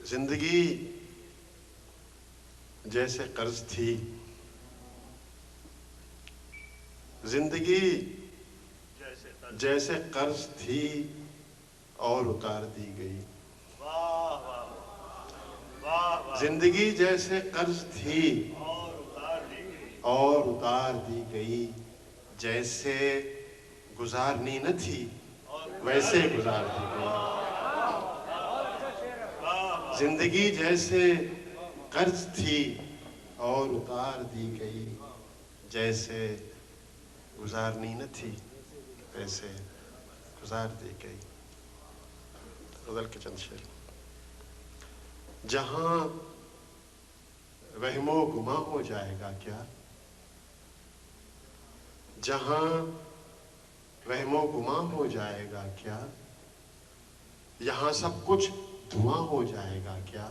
زندگی جیسے قرض تھی، زندگی جیسے قرض تھی اور اتار دی گئی۔ زندگی جیسے قرض تھی اور اتار دی گئی، جیسے گزارنی نہ تھی ویسے گزار دی گئی۔ زندگی جیسے قرض تھی اور اتار دی گئی، جیسے گزارنی نہ تھی ویسے گزار دی گئی۔ غزل کے چند شعر۔ جہاں وہم و گماں ہو جائے گا کیا، جہاں وہم و گماں ہو جائے گا کیا، یہاں سب کچھ دھواں ہو جائے گا کیا،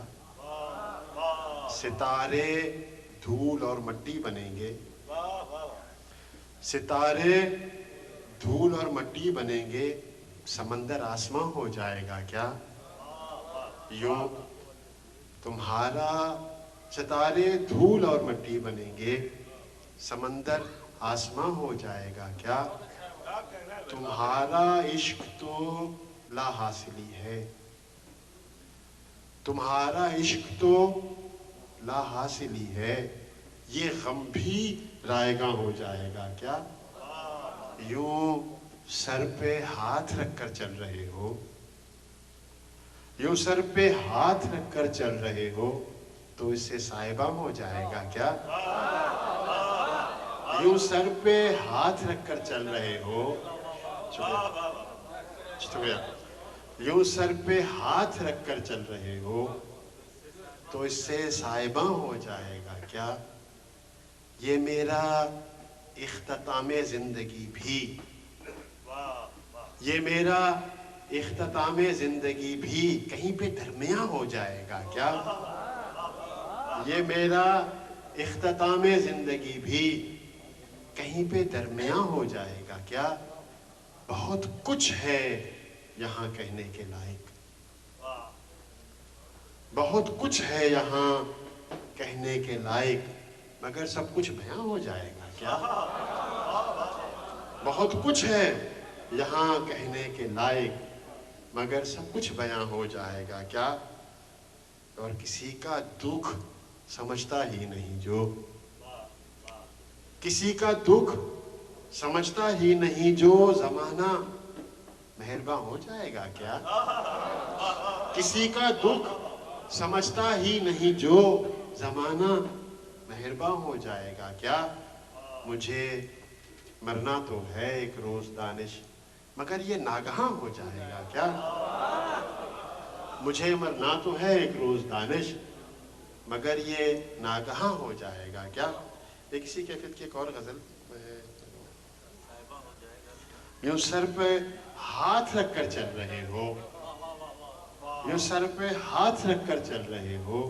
ستارے دھول اور مٹی بنیں گے، ستارے دھول اور مٹی بنیں گے، سمندر آسماں ہو جائے گا کیا، یوں تمہارا ستارے دھول اور مٹی بنیں گے، سمندر آسماں ہو جائے گا کیا، تمہارا عشق تو لا حاصلی ہے، تمہارا عشق تو لا حاصلی ہے، یہ غم بھی رائے گاں ہو جائے گا کیا، یوں سر پہ ہاتھ رکھ کر چل رہے ہو، یوں سر پہ ہاتھ رکھ کر چل رہے ہو، تو اس سے صاحبہ ہو جائے گا کیا، یوں سر پہ ہاتھ رکھ کر چل رہے ہو، شکریہ، یوں سر پہ ہاتھ رکھ کر چل رہے ہو، تو اس سے صاحبہ ہو جائے گا کیا، یہ میرا اختتام زندگی بھی، یہ میرا اختتام زندگی بھی کہیں پہ درمیاں ہو جائے گا کیا، یہ میرا اختتام زندگی بھی کہیں پہ درمیاں ہو جائے گا کیا، بہت کچھ ہے یہاں کہنے کے لائق، بہت کچھ ہے یہاں کہنے کے لائق، مگر سب کچھ بیاں ہو جائے گا کیا، بہت کچھ ہے یہاں کہنے کے لائق، مگر سب کچھ بیاں ہو جائے گا کیا، اور کسی کا دکھ سمجھتا ہی نہیں جو، کسی کا دکھ سمجھتا ہی نہیں جو، زمانہ مہرباں ہو جائے گا کیا، کسی کا دکھ سمجھتا ہی نہیں جو، زمانہ مہرباں ہو جائے گا کیا، مجھے مرنا تو ہے ایک روز دانش، مگر یہ ناگہاں ہو جائے گا کیا، مجھے مرنا تو ہے ایک روز دانش، مگر یہ ناگہاں ہو جائے گا کیا، ایک اسی کیفیت کی ایک اور غزل، یوں سر پہ ہاتھ رکھ کر چل رہے ہو، یوں سر پہ ہاتھ رکھ کر چل رہے ہو،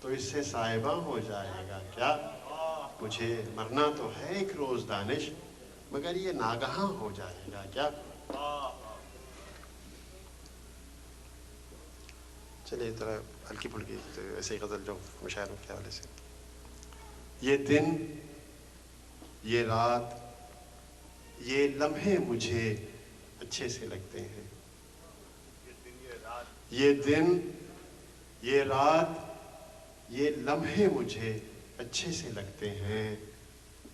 تو اس سے صاحبہ ہو جائے گا کیا، مجھے مرنا تو ہے ایک روز دانش، مگر یہ ناگہاں ہو جائے گا کیا۔ چلیے ذرا ہلکی پھلکی ایسے ہی غزل جو مشاعروں کے حوالے سے۔ یہ دن، یہ رات، یہ لمحے مجھے اچھے سے لگتے ہیں، یہ دن، یہ رات، یہ لمحے مجھے اچھے سے لگتے ہیں،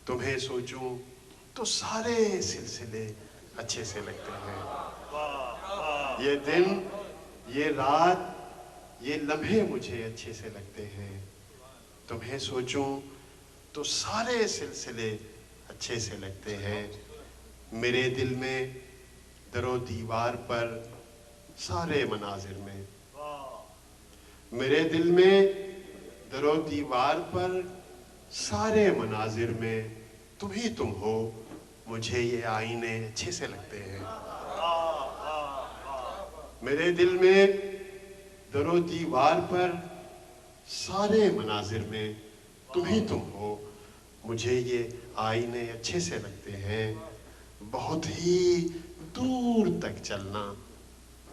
تمہیں سوچوں تو سارے سلسلے اچھے سے لگتے ہیں، یہ دن، یہ رات، یہ لمحے مجھے اچھے سے لگتے ہیں، تمہیں سوچوں تو سارے سلسلے اچھے سے لگتے ہیں، میرے دل میں در و دیوار پر سارے مناظر میں، میرے دل میں در و دیوار پر سارے مناظر میں تم ہی تم ہو، مجھے یہ آئینے اچھے سے لگتے ہیں، میرے دل میں در و دیوار پر سارے مناظر میں تم ہی تم ہو، مجھے یہ آئینے اچھے سے لگتے ہیں، بہت ہی دور تک چلنا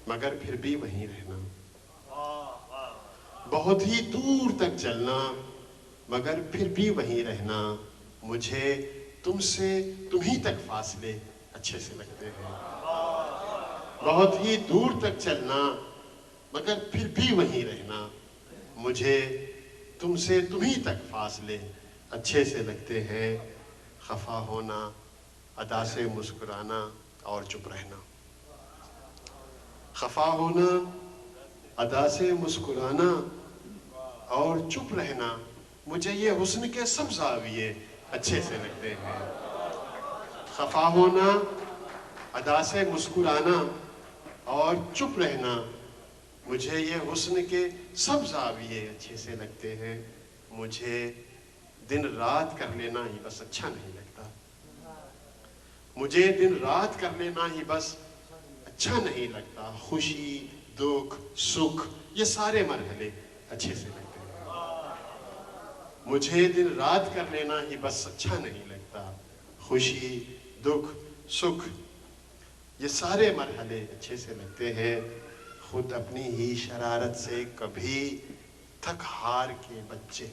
مگر پھر بھی وہیں رہنا، بہت ہی دور تک چلنا مگر پھر بھی وہیں رہنا، مجھے تم سے تمہیں تک فاصلے اچھے سے لگتے ہیں۔ بہت ہی دور تک چلنا مگر پھر بھی وہیں رہنا، مجھے تم سے تمہیں تک فاصلے اچھے سے لگتے ہیں۔ خفا ہونا، ادا سے مسکرانا اور چپ رہنا۔ خفا ہونا، ادا سے مسکرانا اور چپ رہنا، مجھے یہ حسن کے سب زاویے اچھے سے لگتے ہیں۔ خفا ہونا، ادا سے مسکرانا اور چپ رہنا، مجھے یہ حسن کے سب زاویے اچھے سے لگتے ہیں۔ مجھے دن رات کر لینا ہی بس اچھا نہیں لگتا، مجھے دن رات کر لینا ہی بس اچھا نہیں لگتا۔ خوشی، دکھ، سکھ، یہ سارے مرحلے اچھے سے لگتے ہیں۔ مجھے دن رات کر لینا ہی بس اچھا نہیں لگتا، خوشی، دکھ، سکھ، یہ سارے مرحلے اچھے سے لگتے ہیں۔ خود اپنی ہی شرارت سے کبھی تھک ہار کے بچے،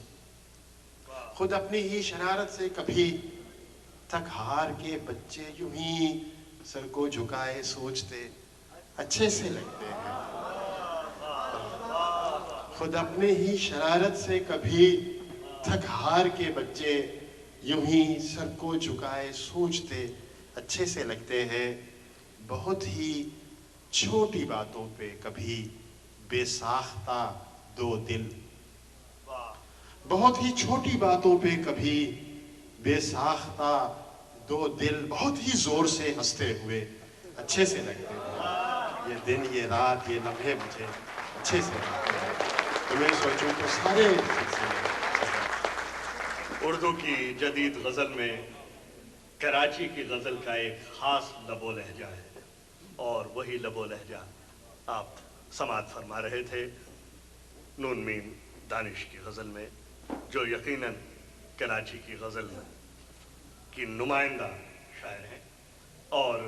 خود اپنی ہی شرارت سے کبھی تھک ہار کے بچے، یوں ہی سر کو جھکائے سوچتے اچھے سے لگتے ہیں۔ خود اپنے ہی شرارت سے کبھی تھک ہار کے بچے، یوں ہی سر کو جھکائے سوچتے اچھے سے لگتے ہیں۔ بہت ہی چھوٹی باتوں پہ کبھی بے ساختہ دو دل، بہت ہی چھوٹی باتوں پہ کبھی بے ساختہ دو دل، بہت ہی زور سے ہنستے ہوئے اچھے سے لگتے ہیں۔ یہ دن، یہ رات، یہ لمحے مجھے اچھے سے لگتے ہیں۔ تو میں سوچوں تو سارے سلسلے۔ اردو کی جدید غزل میں کراچی کی غزل کا ایک خاص لب و لہجہ ہے، اور وہی لب و لہجہ آپ سماعت فرما رہے تھے نون میم دانش کی غزل میں، جو یقیناً کراچی کی غزل کی نمائندہ شاعر ہیں، اور